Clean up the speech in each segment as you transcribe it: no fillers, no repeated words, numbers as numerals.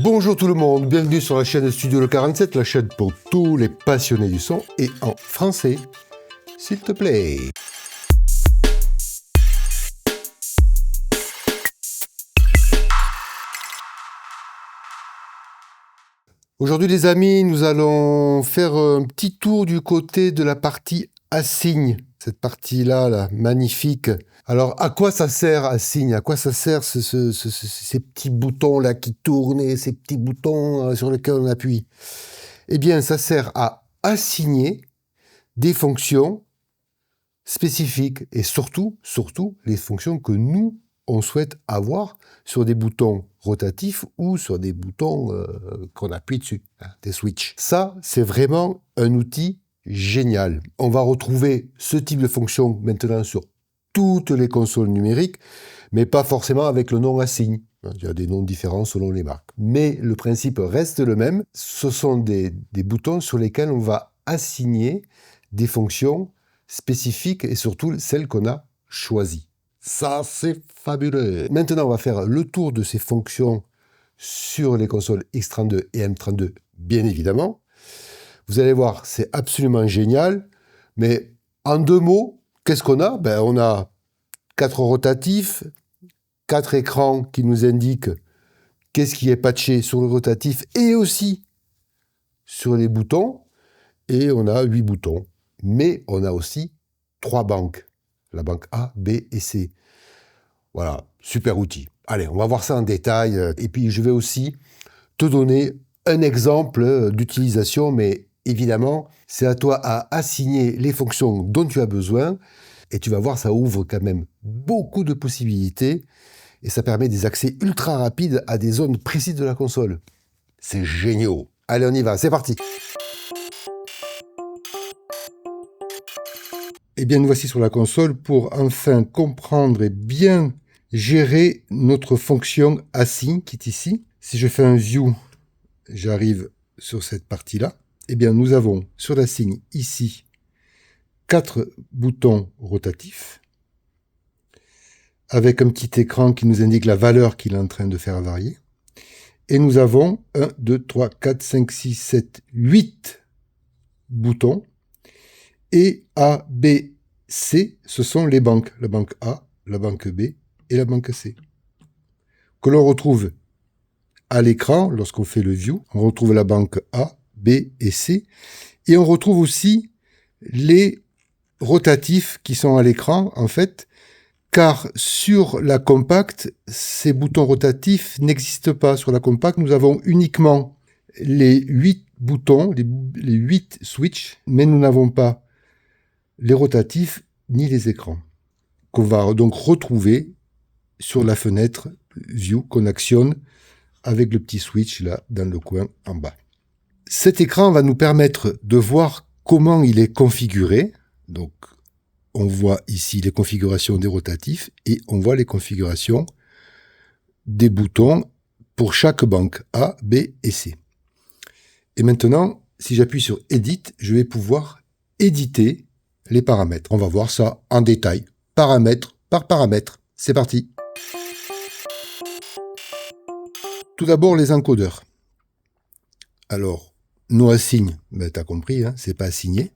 Bonjour tout le monde, bienvenue sur la chaîne Studio Le 47, la chaîne pour tous les passionnés du son et en français, s'il te plaît. Aujourd'hui les amis, nous allons faire un petit tour du côté de la partie Assigne. Cette partie-là, là, magnifique. Alors, à quoi ça sert Assigne? À quoi ça sert ces petits boutons-là qui tournent et ces petits boutons sur lesquels on appuie? Eh bien, ça sert à assigner des fonctions spécifiques et surtout, les fonctions que nous, on souhaite avoir sur des boutons rotatifs ou sur des boutons qu'on appuie dessus, hein, des switches. Ça, c'est vraiment un outil génial. On va retrouver ce type de fonction maintenant sur toutes les consoles numériques, mais pas forcément avec le nom Assigne. Il y a des noms différents selon les marques. Mais le principe reste le même. Ce sont des boutons sur lesquels on va assigner des fonctions spécifiques et surtout celles qu'on a choisies. Ça, c'est fabuleux. Maintenant, on va faire le tour de ces fonctions sur les consoles X32 et M32, bien évidemment. Vous allez voir, c'est absolument génial. Mais en deux mots, qu'est-ce qu'on a? On a 4 rotatifs, 4 écrans qui nous indiquent qu'est-ce qui est patché sur le rotatif et aussi sur les boutons. Et on a 8 boutons. Mais on a aussi 3 banques. La banque A, B et C. Voilà, super outil. Allez, on va voir ça en détail. Et puis, je vais aussi te donner un exemple d'utilisation, mais évidemment, c'est à toi à assigner les fonctions dont tu as besoin. Et tu vas voir, ça ouvre quand même beaucoup de possibilités. Et ça permet des accès ultra rapides à des zones précises de la console. C'est génial. Allez, on y va, c'est parti. Eh bien, nous voici sur la console pour enfin comprendre et bien gérer notre fonction Assigne qui est ici. Si je fais un view, j'arrive sur cette partie-là. Eh bien, nous avons sur l'Assigne ici 4 boutons rotatifs avec un petit écran qui nous indique la valeur qu'il est en train de faire varier. Et nous avons 1, 2, 3, 4, 5, 6, 7, 8 boutons. Et A, B, C, ce sont les banques. La banque A, la banque B et la banque C. Que l'on retrouve à l'écran, lorsqu'on fait le view, on retrouve la banque A, B et C. Et on retrouve aussi les rotatifs qui sont à l'écran, en fait, car sur la compacte, ces boutons rotatifs n'existent pas. Sur la compacte, nous avons uniquement les 8 boutons, les 8 switches, mais nous n'avons pas les rotatifs ni les écrans, qu'on va donc retrouver sur la fenêtre View qu'on actionne avec le petit switch là dans le coin en bas. Cet écran va nous permettre de voir comment il est configuré. Donc, on voit ici les configurations des rotatifs et on voit les configurations des boutons pour chaque banque A, B et C. Et maintenant, si j'appuie sur Edit, je vais pouvoir éditer les paramètres. On va voir ça en détail, paramètre par paramètre. C'est parti. Tout d'abord, les encodeurs. Alors, no assign, tu as compris, hein, c'est pas assigné.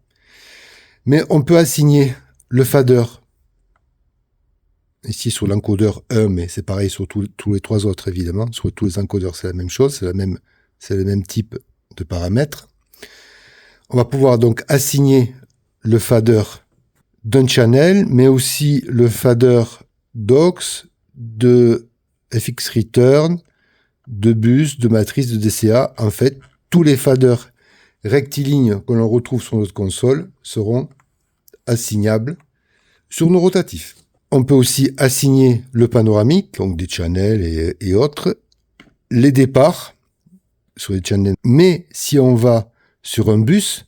Mais on peut assigner le fader. Ici, sur l'encodeur 1, mais c'est pareil sur tous les 3 autres, évidemment. Sur tous les encodeurs, c'est la même chose, c'est le même type de paramètres. On va pouvoir donc assigner le fader d'un channel, mais aussi le fader d'aux, de FX return, de bus, de matrice, de DCA. En fait, tous les faders rectilignes que l'on retrouve sur notre console seront assignables sur nos rotatifs. On peut aussi assigner le panoramique, donc des channels et autres, les départs sur les channels. Mais si on va sur un bus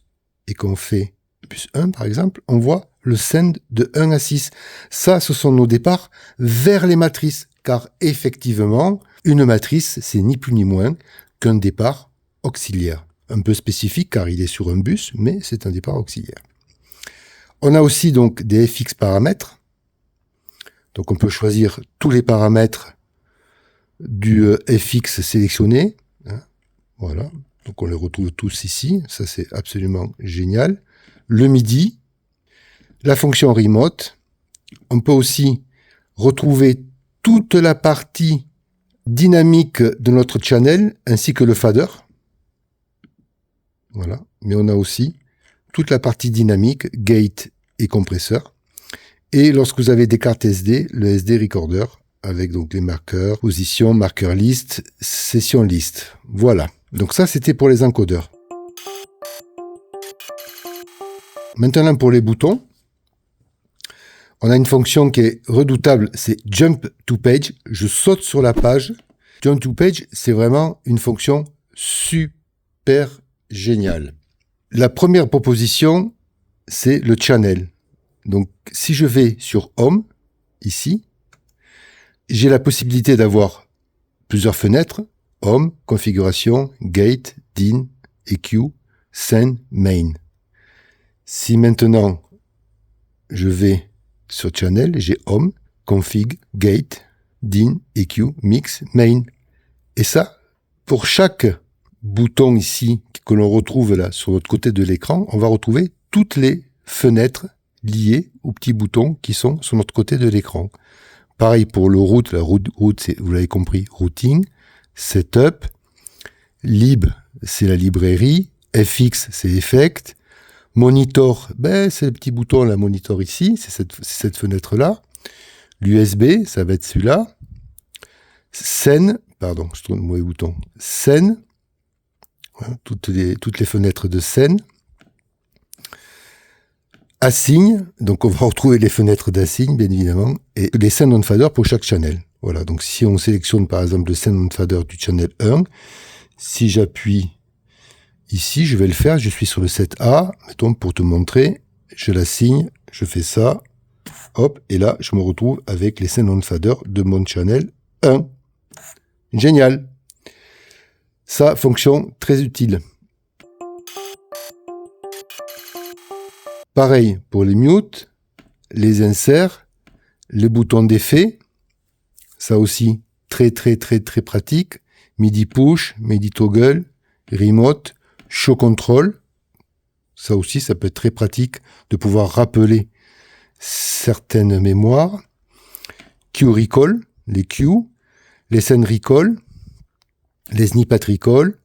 et qu'on fait bus 1 par exemple, on voit le send de 1 à 6. Ça, ce sont nos départs vers les matrices, car effectivement, une matrice, c'est ni plus ni moins qu'un départ auxiliaire. Un peu spécifique car il est sur un bus, mais c'est un départ auxiliaire. On a aussi donc des FX paramètres. Donc on peut choisir tous les paramètres du FX sélectionné. Voilà. Donc on les retrouve tous ici. Ça, c'est absolument génial. Le MIDI, la fonction remote. On peut aussi retrouver toute la partie dynamique de notre channel ainsi que le fader. Voilà. Mais on a aussi toute la partie dynamique, gate et compresseur. Et lorsque vous avez des cartes SD, le SD recorder avec donc les marqueurs, position, marqueur liste, session liste. Voilà. Donc ça, c'était pour les encodeurs. Maintenant, pour les boutons, on a une fonction qui est redoutable, c'est Jump to Page. Je saute sur la page. Jump to Page, c'est vraiment une fonction super géniale. La première proposition, c'est le channel. Donc, si je vais sur Home, ici, j'ai la possibilité d'avoir plusieurs fenêtres. Home, configuration, gate, DIN, EQ, Send, Main. Si maintenant, je vais sur Channel, j'ai Home, Config, Gate, DIN, EQ, Mix, Main. Et ça, pour chaque bouton ici que l'on retrouve là sur l'autre côté de l'écran, on va retrouver toutes les fenêtres liées aux petits boutons qui sont sur notre côté de l'écran. Pareil pour le route, la route c'est, vous l'avez compris, routing, setup, lib c'est la librairie, fx c'est effect, monitor, c'est le petit bouton la monitor ici, c'est cette fenêtre là, l'USB ça va être celui-là, scène, pardon, je tourne le mauvais bouton, scène, voilà, toutes les fenêtres de scène, Assign, donc on va retrouver les fenêtres d'assign, bien évidemment, et les Send on Fader pour chaque channel. Voilà, donc si on sélectionne par exemple le Send on Fader du channel 1, si j'appuie ici, je vais le faire, je suis sur le 7A, mettons pour te montrer, je l'assigne, je fais ça, hop, et là je me retrouve avec les Send on Fader de mon channel 1. Génial. Ça, fonction très utile. Pareil pour les mutes, les inserts, les boutons d'effet. Ça aussi, très pratique. MIDI push, MIDI toggle, remote, show control. Ça aussi, ça peut être très pratique de pouvoir rappeler certaines mémoires. Q recall, les Q, les Send recall, les snippet recall,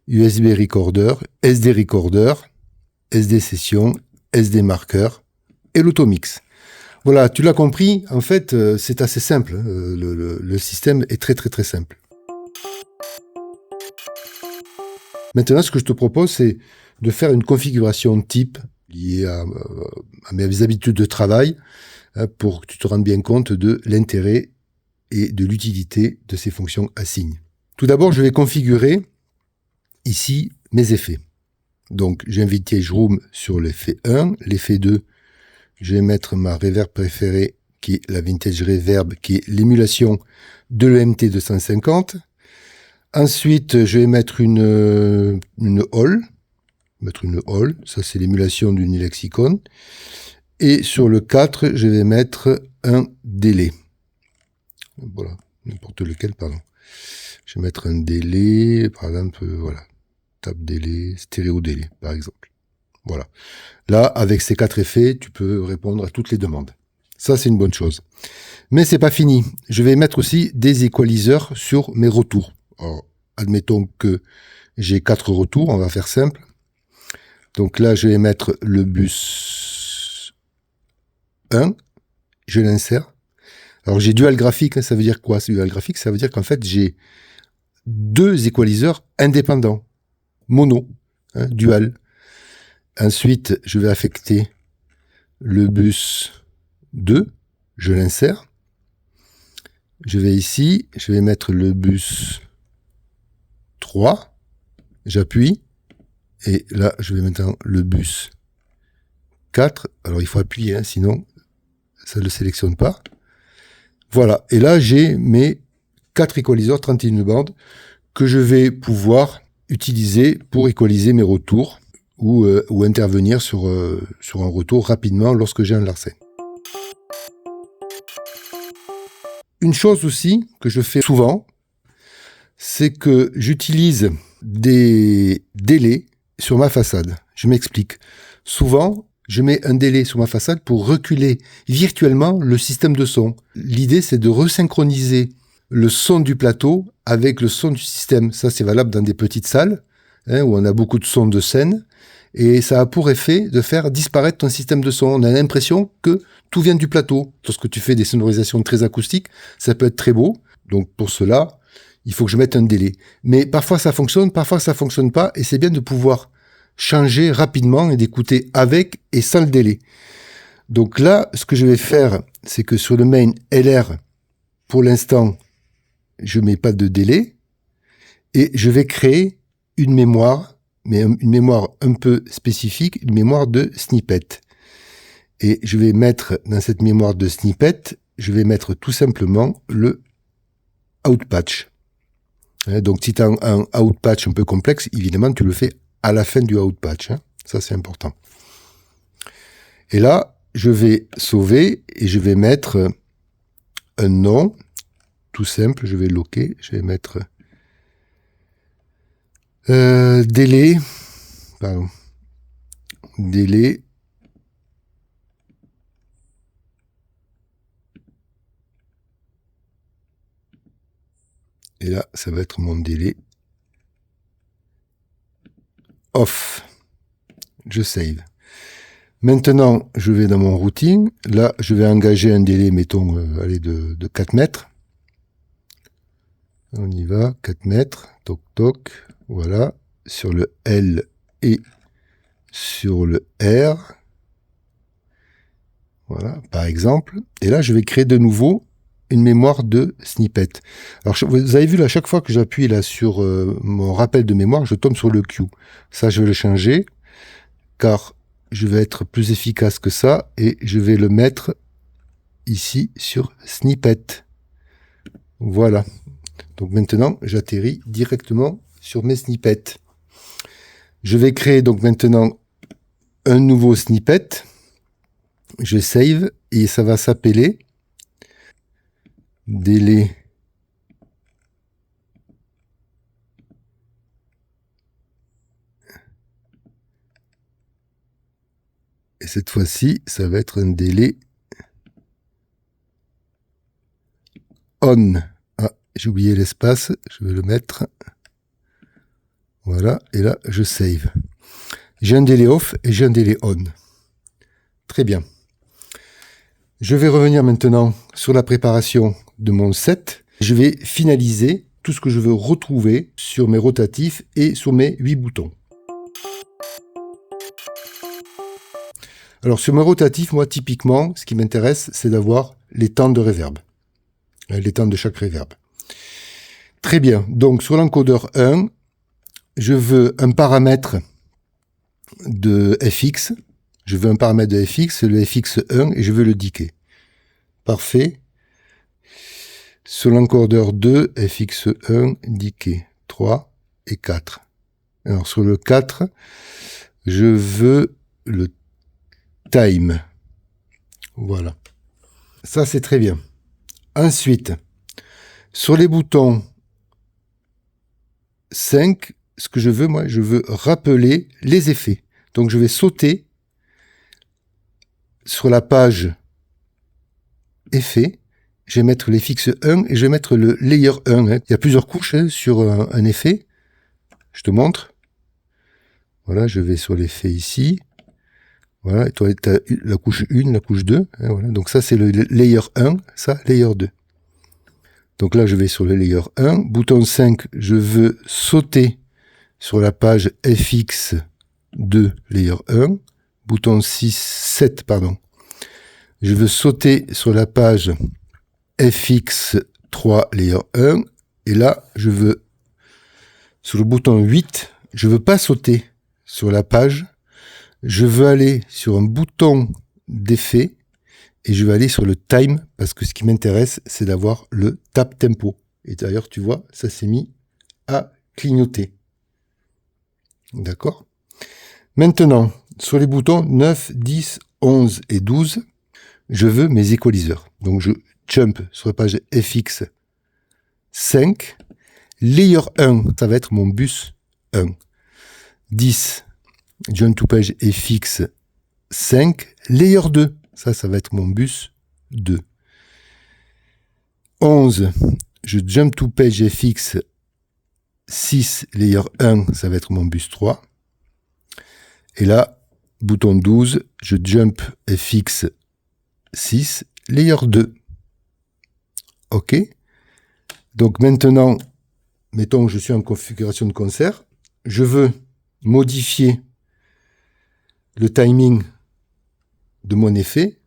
USB recorder, SD recorder, SD session, SD marqueur et l'automix. Voilà, tu l'as compris, en fait, c'est assez simple. Le système est très simple. Maintenant, ce que je te propose, c'est de faire une configuration type liée à mes habitudes de travail pour que tu te rendes bien compte de l'intérêt et de l'utilité de ces fonctions assign. Tout d'abord, je vais configurer ici mes effets. Donc, j'ai un Vintage Room sur l'effet 1. L'effet 2, je vais mettre ma reverb préférée, qui est la Vintage Reverb, qui est l'émulation de l'EMT 250. Ensuite, je vais mettre une Hall. Ça c'est l'émulation d'une lexicon. Et sur le 4, je vais mettre un délai. Voilà, n'importe lequel, pardon. Je vais mettre un délai, par exemple, voilà. Tab délai, stéréo délai, par exemple. Voilà. Là, avec ces 4 effets, tu peux répondre à toutes les demandes. Ça, c'est une bonne chose. Mais c'est pas fini. Je vais mettre aussi des équaliseurs sur mes retours. Alors, admettons que j'ai 4 retours, on va faire simple. Donc là, je vais mettre le bus 1, je l'insère. Alors j'ai dual graphique, hein, ça veut dire quoi? Dual graphique, ça veut dire qu'en fait, j'ai 2 équaliseurs indépendants. Mono, hein, dual. Ensuite, je vais affecter le bus 2, je l'insère. Je vais ici, je vais mettre le bus 3, j'appuie, et là, je vais maintenant le bus 4. Alors, il faut appuyer, hein, sinon, ça ne le sélectionne pas. Voilà, et là, j'ai mes 4 équaliseurs 31 bandes que je vais pouvoir utiliser pour équaliser mes retours ou intervenir sur un retour rapidement lorsque j'ai un larsen. Une chose aussi que je fais souvent, c'est que j'utilise des délais sur ma façade. Je m'explique. Souvent, je mets un délai sur ma façade pour reculer virtuellement le système de son. L'idée, c'est de resynchroniser le son du plateau avec le son du système. Ça, c'est valable dans des petites salles où on a beaucoup de sons de scène. Et ça a pour effet de faire disparaître ton système de son. On a l'impression que tout vient du plateau. Lorsque tu fais des sonorisations très acoustiques, ça peut être très beau. Donc pour cela, il faut que je mette un délai. Mais parfois ça fonctionne pas. Et c'est bien de pouvoir changer rapidement et d'écouter avec et sans le délai. Donc là, ce que je vais faire, c'est que sur le main LR, pour l'instant, je mets pas de délai. Et je vais créer une mémoire, mais une mémoire un peu spécifique, une mémoire de snippet. Et je vais mettre dans cette mémoire de snippet, je vais mettre tout simplement le outpatch. Donc si tu as un outpatch un peu complexe, évidemment tu le fais à la fin du outpatch. Ça c'est important. Et là, je vais sauver et je vais mettre un nom tout simple. Je vais loquer, je vais mettre délai, et là, ça va être mon délai off. Je save. Maintenant, je vais dans mon routing. Là, je vais engager un délai, mettons, de 4 mètres. On y va, 4 mètres, toc toc, voilà, sur le L et sur le R. Voilà, par exemple. Et là, je vais créer de nouveau une mémoire de snippet. Alors, vous avez vu, là, chaque fois que j'appuie là sur mon rappel de mémoire, je tombe sur le Q. Ça, je vais le changer, car je vais être plus efficace que ça, et je vais le mettre ici sur snippet. Voilà. Donc maintenant, j'atterris directement sur mes snippets. Je vais créer donc maintenant un nouveau snippet. Je save et ça va s'appeler délai et cette fois-ci, ça va être un délai on. Ah, j'ai oublié l'espace, je vais le mettre. Voilà, et là, je save. J'ai un délai off et j'ai un délai on. Très bien. Je vais revenir maintenant sur la préparation de mon set. Je vais finaliser tout ce que je veux retrouver sur mes rotatifs et sur mes 8 boutons. Alors sur mes rotatifs, moi typiquement, ce qui m'intéresse, c'est d'avoir les temps de reverb. Les temps de chaque reverb. Très bien. Donc sur l'encodeur 1, je veux un paramètre de FX. Je veux un paramètre de FX, le FX1, et je veux le decay. Parfait. Sur l'encodeur 2, FX1, decay 3 et 4. Alors sur le 4, je veux le time. Voilà. Ça, c'est très bien. Ensuite, sur les boutons 5, ce que je veux, moi, je veux rappeler les effets. Donc, je vais sauter sur la page effet. Je vais mettre les fixes 1 et je vais mettre le layer 1. Il y a plusieurs couches sur un effet. Je te montre. Voilà, je vais sur l'effet ici. Voilà, et toi, tu as la couche 1, la couche 2. Voilà. Donc ça, c'est le layer 1, ça, layer 2. Donc là, je vais sur le layer 1. Bouton 5, je veux sauter sur la page FX2, layer 1. Bouton 7, pardon. Je veux sauter sur la page FX3, layer 1. Et là, je veux, sur le bouton 8, je veux pas sauter sur la page. Je veux aller sur un bouton d'effet et je vais aller sur le time parce que ce qui m'intéresse, c'est d'avoir le tap tempo. Et d'ailleurs, tu vois, ça s'est mis à clignoter. D'accord? Maintenant, sur les boutons 9, 10, 11 et 12, je veux mes équaliseurs. Donc, je jump sur la page FX 5. Layer 1, ça va être mon bus 1. 10, jump to page FX 5, layer 2. Ça va être mon bus 2. 11, je jump to page FX 6, layer 1, ça va être mon bus 3. Et là, bouton 12, je jump FX 6, layer 2. OK. Donc maintenant, mettons que je suis en configuration de concert, je veux modifier le timing de mon effet.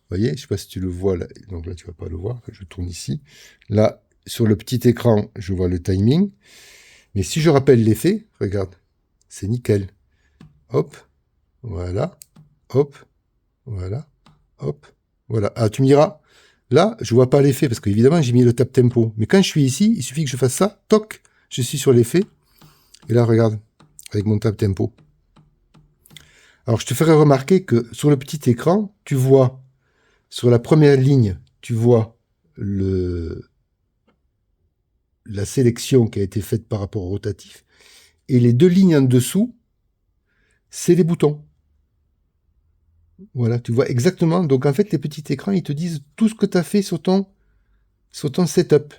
Vous voyez, je ne sais pas si tu le vois là. Donc là, tu ne vas pas le voir. Je tourne ici. Là, sur le petit écran, je vois le timing. Mais si je rappelle l'effet, regarde, c'est nickel. Hop, voilà, hop, voilà, hop, voilà. Ah, tu me diras, là, je ne vois pas l'effet parce qu'évidemment, j'ai mis le tap tempo. Mais quand je suis ici, il suffit que je fasse ça, toc, je suis sur l'effet. Et là, regarde, avec mon tap tempo. Alors, je te ferai remarquer que sur le petit écran, tu vois, sur la première ligne, tu vois la sélection qui a été faite par rapport au rotatif. Et les deux lignes en dessous, c'est les boutons. Voilà, tu vois exactement. Donc, en fait, les petits écrans, ils te disent tout ce que tu as fait sur ton setup.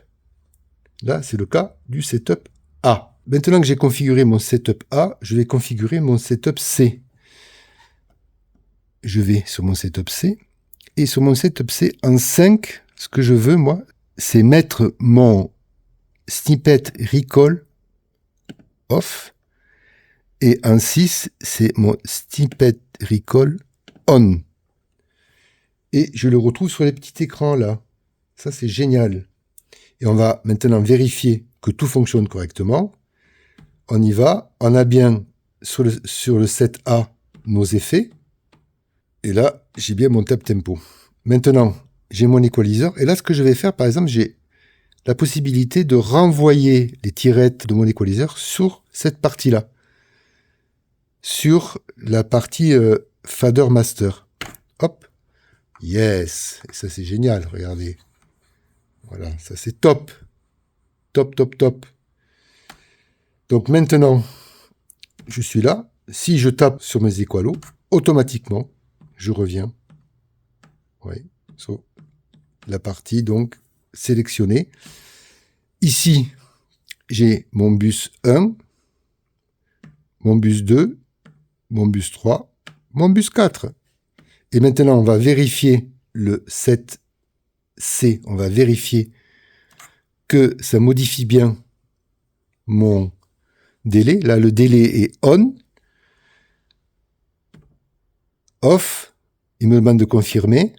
Là, c'est le cas du setup A. Maintenant que j'ai configuré mon setup A, je vais configurer mon setup C. Je vais sur mon setup C. Et sur mon setup C, en 5, ce que je veux, moi, c'est mettre mon snippet recall off. Et en 6, c'est mon snippet recall on. Et je le retrouve sur les petits écrans là. Ça, c'est génial. Et on va maintenant vérifier que tout fonctionne correctement. On y va. On a bien sur le set A nos effets. Et là, j'ai bien mon tap tempo. Maintenant, j'ai mon equalizer. Et là, ce que je vais faire, par exemple, j'ai la possibilité de renvoyer les tirettes de mon equalizer sur cette partie-là. Sur la partie fader master. Hop. Yes. Et ça, c'est génial. Regardez. Voilà. Ça, c'est top. Top, top, top. Donc maintenant, je suis là. Si je tape sur mes équalos, automatiquement, je reviens. Oui. Sur la partie, donc, sélectionnée. Ici, j'ai mon bus 1, mon bus 2, mon bus 3, mon bus 4. Et maintenant, on va vérifier le 7C. On va vérifier que ça modifie bien mon délai. Là, le délai est on. Off, il me demande de confirmer.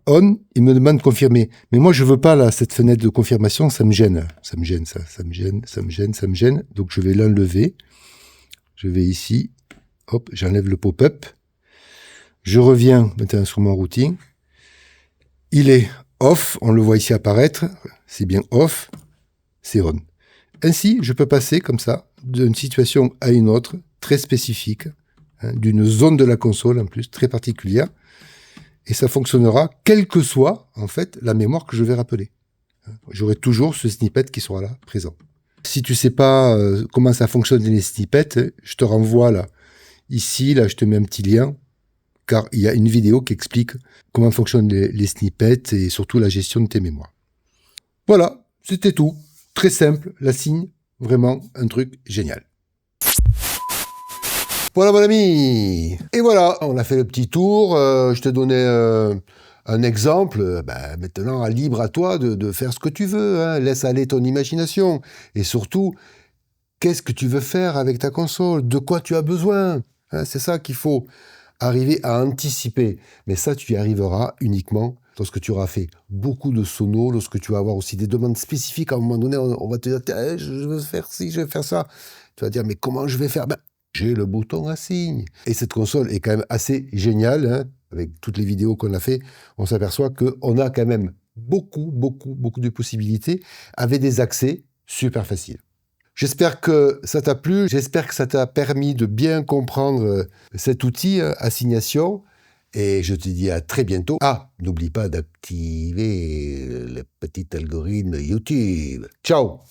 On, il me demande de confirmer. Mais moi, je veux pas, là, cette fenêtre de confirmation, ça me gêne. Ça me gêne, ça. Ça me gêne, ça me gêne, ça me gêne. Donc, je vais l'enlever. Je vais ici. Hop, j'enlève le pop-up. Je reviens maintenant sur mon routing. Il est off. On le voit ici apparaître. C'est bien off. C'est on. Ainsi, je peux passer comme ça d'une situation à une autre, très spécifique, hein, d'une zone de la console en plus, très particulière. Et ça fonctionnera quelle que soit, en fait, la mémoire que je vais rappeler. J'aurai toujours ce snippet qui sera là, présent. Si tu sais pas comment ça fonctionne les snippets, je te renvoie là. Ici, là, je te mets un petit lien, car il y a une vidéo qui explique comment fonctionnent les snippets et surtout la gestion de tes mémoires. Voilà, c'était tout. Très simple, la signe, vraiment un truc génial. Voilà mon ami. Et voilà, on a fait le petit tour. Je te donnais un exemple. Maintenant, libre à toi de faire ce que tu veux. Hein. Laisse aller ton imagination. Et surtout, qu'est-ce que tu veux faire avec ta console? De quoi tu as besoin? Hein, c'est ça qu'il faut arriver à anticiper. Mais ça, tu y arriveras uniquement lorsque tu auras fait beaucoup de sonos, lorsque tu vas avoir aussi des demandes spécifiques. À un moment donné, on va te dire, je veux faire ci, je veux faire ça. Tu vas dire, mais comment je vais faire? J'ai le bouton à signe. Et cette console est quand même assez géniale. Hein. Avec toutes les vidéos qu'on a fait, on s'aperçoit qu'on a quand même beaucoup de possibilités avec des accès super faciles. J'espère que ça t'a plu. J'espère que ça t'a permis de bien comprendre cet outil, assignation. Et je te dis à très bientôt. Ah, n'oublie pas d'activer le petit algorithme YouTube. Ciao!